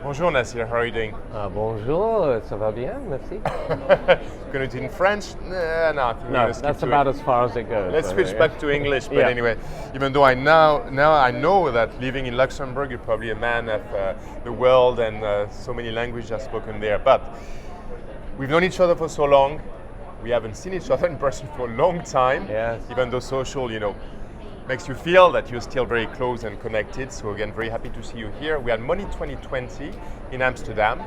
Bonjour Nasir, how are you doing? Bonjour, ça va bien, merci. Going to do it in French? No, I think No, that's about as far as it goes. Let's switch back to English, but Yeah. anyway, even though I now I know that living in Luxembourg, you're probably a man of the world and so many languages are spoken there, but we've known each other for so long, we haven't seen each other in person for a long time, Yes. even though social, makes you feel that you're still very close and connected. So again, very happy to see you here. We had Money20 in Amsterdam.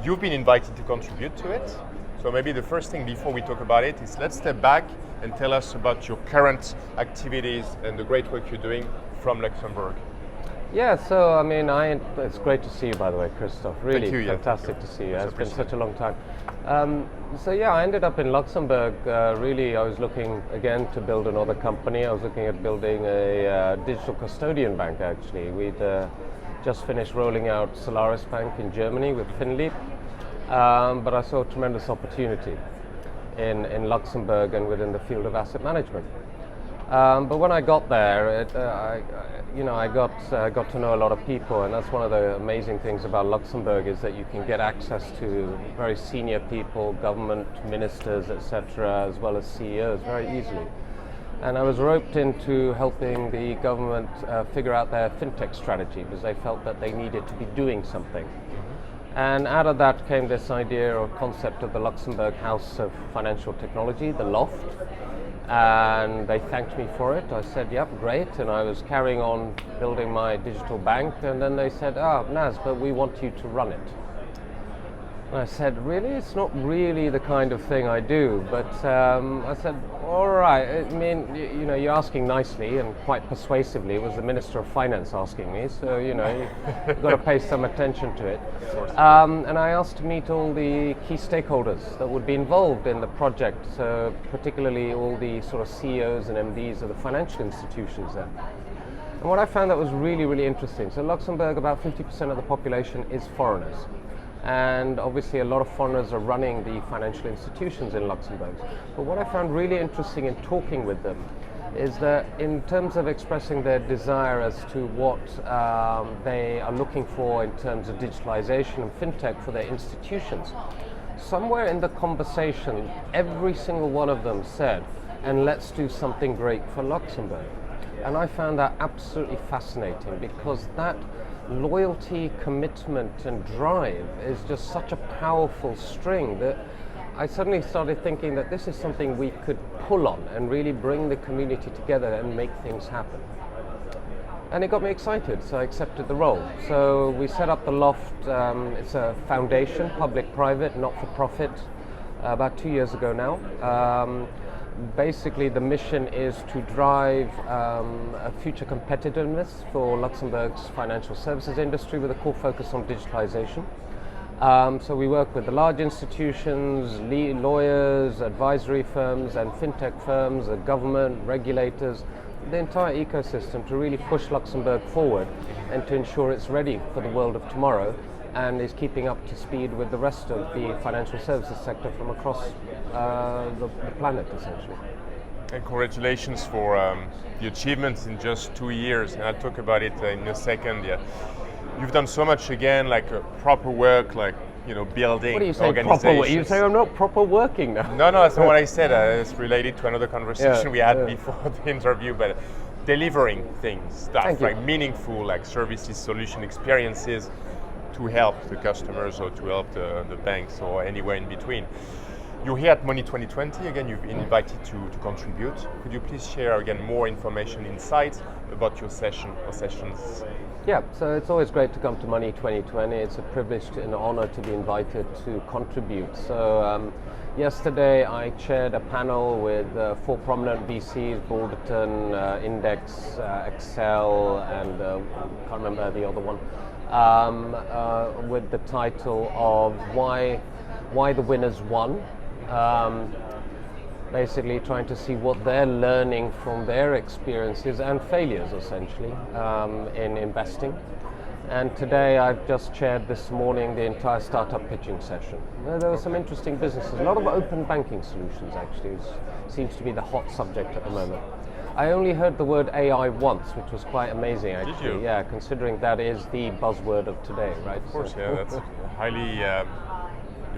You've been invited to contribute to it. So maybe the first thing before we talk about it is let's step back and tell us about your current activities and the great work you're doing from Luxembourg. Yeah, so it's great to see you, by the way, Christophe. Really Thank you, fantastic to see you. It's been such a long time. I ended up in Luxembourg. Really, I was looking again to build another company. I was looking at building a digital custodian bank. Actually, we'd just finished rolling out Solaris Bank in Germany with Finleap, but I saw a tremendous opportunity in Luxembourg and within the field of asset management. But when I got there, I got to know a lot of people, and that's one of the amazing things about Luxembourg is that you can get access to very senior people, government ministers, etc., as well as CEOs very easily. And I was roped into helping the government figure out their fintech strategy because they felt that they needed to be doing something. And out of that came this idea or concept of the Luxembourg House of Financial Technology, the LHoFT. And they thanked me for it. I said, yep, great. And I was carrying on building my digital bank. And then they said, Naz, but we want you to run it. And I said, really? It's not really the kind of thing I do. But I said, all right. I mean, you're asking nicely and quite persuasively. It was the Minister of Finance asking me. So, you've got to pay some attention to it. And I asked to meet all the key stakeholders that would be involved in the project. So particularly all the sort of CEOs and MDs of the financial institutions there. And what I found that was really, really interesting. So Luxembourg, about 50% of the population is foreigners. And obviously a lot of foreigners are running the financial institutions in Luxembourg. But what I found really interesting in talking with them is that in terms of expressing their desire as to what they are looking for in terms of digitalization and fintech for their institutions, somewhere in the conversation, every single one of them said, and let's do something great for Luxembourg. And I found that absolutely fascinating because that loyalty, commitment and drive is just such a powerful string that I suddenly started thinking that this is something we could pull on and really bring the community together and make things happen. And it got me excited, so I accepted the role. So we set up the LHoFT, it's a foundation, public-private, not-for-profit, about 2 years ago now. Basically, the mission is to drive a future competitiveness for Luxembourg's financial services industry with a core focus on digitalization. So we work with the large institutions, lawyers, advisory firms and fintech firms, the government, regulators, the entire ecosystem to really push Luxembourg forward and to ensure it's ready for the world of tomorrow and is keeping up to speed with the rest of the financial services sector from across the planet, essentially. And congratulations for the achievements in just 2 years, and I'll talk about it in a second. Yeah. You've done so much again, like proper work, like building. What are you saying, organizations. proper work? You say I'm not proper working now. No, that's not what I said. It's related to another conversation we had before the interview, but delivering things, stuff like meaningful, like services, solution experiences to help the customers or to help the banks or anywhere in between. You're here at Money20. Again, you've been invited to contribute. Could you please share again more information, insights about your session or sessions? Yeah, so it's always great to come to Money20. It's a privilege and an honor to be invited to contribute. So yesterday I chaired a panel with 4 prominent VCs, Balderton, Index, Excel, and can't remember the other one, with the title of Why the Winners Won. Basically trying to see what they're learning from their experiences and failures, essentially, in investing. And today I've just chaired this morning the entire startup pitching session. There were some interesting businesses, a lot of open banking solutions actually, seems to be the hot subject at the moment. I only heard the word AI once, which was quite amazing, actually. Did you? Yeah, considering that is the buzzword of today, right? Of course, yeah, that's highly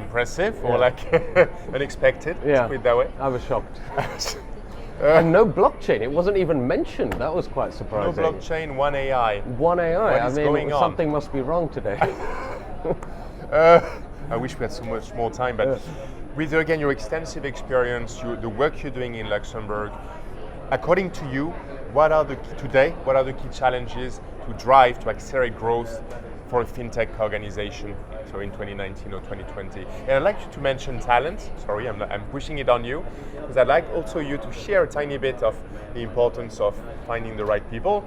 impressive or like unexpected, let's put it that way. I was shocked. And no blockchain, it wasn't even mentioned. That was quite surprising. No blockchain, one AI. One AI, What is going on? Something must be wrong today. I wish we had so much more time, but with again your extensive experience, the work you're doing in Luxembourg, according to you, what are the key challenges to drive, to accelerate growth for a fintech organization, so in 2019 or 2020? And I'd like you to mention talent. Sorry, I'm pushing it on you, because I'd like also you to share a tiny bit of the importance of finding the right people,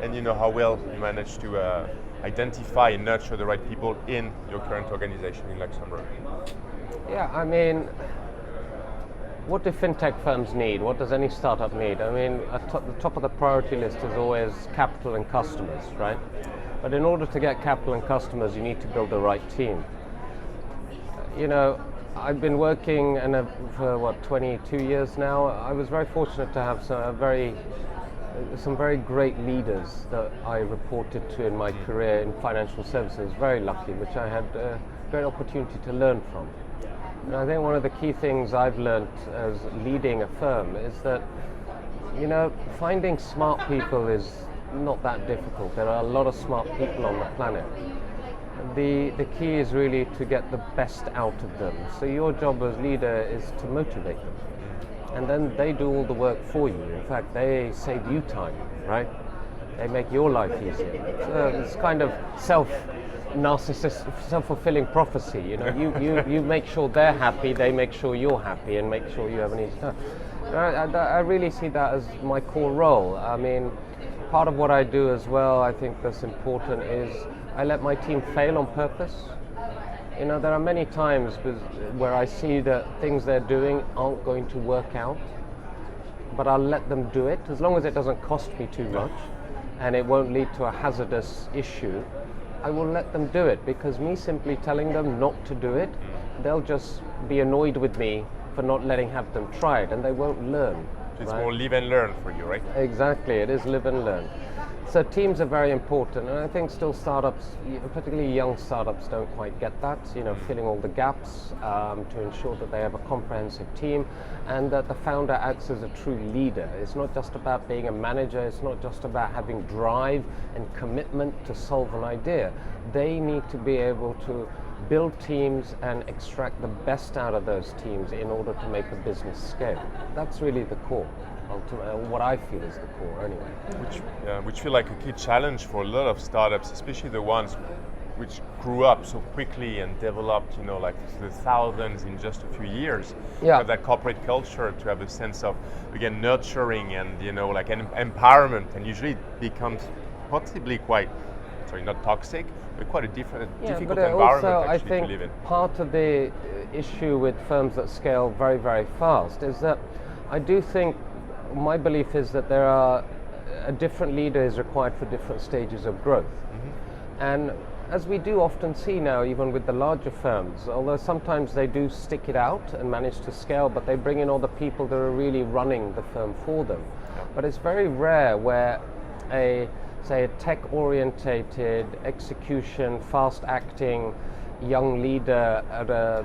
and how well you manage to identify and nurture the right people in your current organization in Luxembourg. Yeah, I mean, what do fintech firms need? What does any startup need? I mean, the top of the priority list is always capital and customers, right? But in order to get capital and customers, you need to build the right team. I've been working for 22 years now. I was very fortunate to have some very great leaders that I reported to in my career in financial services. Very lucky, which I had a great opportunity to learn from. And I think one of the key things I've learned as leading a firm is that, finding smart people is not that difficult. There are a lot of smart people on the planet. The key is really to get the best out of them. So your job as leader is to motivate them. And then they do all the work for you. In fact, they save you time, right? They make your life easier. It's kind of self-fulfilling prophecy. You make sure they're happy, they make sure you're happy, and make sure you have an easy time. I really see that as my core role. I mean, part of what I do as well, I think that's important, is I let my team fail on purpose. There are many times where I see that things they're doing aren't going to work out, but I'll let them do it, as long as it doesn't cost me too much and it won't lead to a hazardous issue. I will let them do it, because me simply telling them not to do it, they'll just be annoyed with me for not letting them try it, and they won't learn. It's more live and learn for you, right? Exactly, it is live and learn. So teams are very important, and I think still startups, particularly young startups, don't quite get that, filling all the gaps to ensure that they have a comprehensive team and that the founder acts as a true leader. It's not just about being a manager, it's not just about having drive and commitment to solve an idea. They need to be able to build teams and extract the best out of those teams in order to make a business scale. That's really the core. What I feel is the core, anyway. Which feel like a key challenge for a lot of startups, especially the ones which grew up so quickly and developed, like the thousands in just a few years. To have that corporate culture, to have a sense of, again, nurturing and, like an empowerment, and usually it becomes possibly quite, not toxic, but quite a difficult environment also, actually to live in. I think part of the issue with firms that scale very, very fast is that I do think, my belief is that a different leader is required for different stages of growth. Mm-hmm. And as we do often see now, even with the larger firms, although sometimes they do stick it out and manage to scale, but they bring in all the people that are really running the firm for them. Yeah. But it's very rare where a tech-orientated, execution, fast-acting young leader at a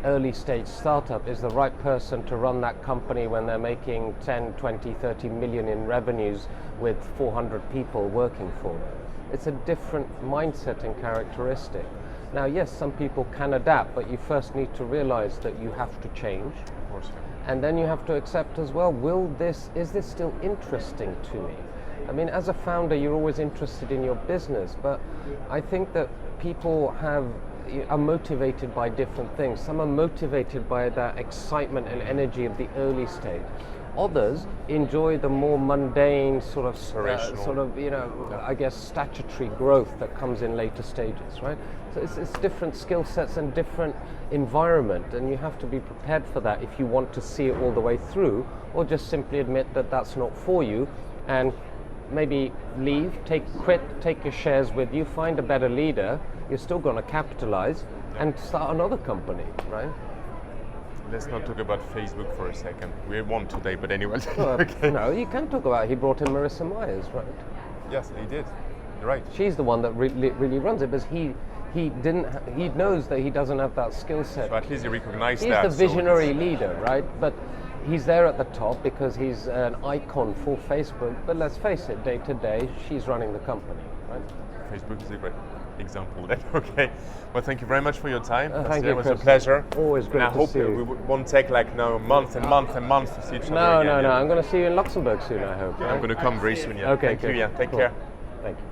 early stage startup is the right person to run that company when they're making 10, 20, 30 million in revenues with 400 people working for them. It's a different mindset and characteristic. Now, yes, some people can adapt, but you first need to realize that you have to change. Of course. And then you have to accept as well, is this still interesting to me? I mean, as a founder, you're always interested in your business, but I think that people are motivated by different things. Some are motivated by that excitement and energy of the early stage. Others enjoy the more mundane sort of statutory growth that comes in later stages, right? So it's different skill sets and different environment, and you have to be prepared for that if you want to see it all the way through, or just simply admit that that's not for you and maybe leave, quit, take your shares with you, find a better leader. You're still going to capitalize and start another company, right? Let's not talk about Facebook for a second. We won't today, but anyway. Okay. No, you can talk about it. He brought in Marissa Myers, right? Yes, he did. You're right. She's the one that really runs it, because he knows that he doesn't have that skill set. So at least he recognized he's that. He's the visionary leader, right? But he's there at the top because he's an icon for Facebook. But let's face it, day to day, she's running the company, right? Facebook is a great example then. Okay. Well, thank you very much for your time. Thank you, it was Chris. a pleasure. Always great and to see you. I hope we won't take like months and months and months to see each other again. No. I'm going to see you in Luxembourg soon, I hope. Right? I'm going to come very soon, yeah. Okay, Thank you, yeah. Take care. Thank you.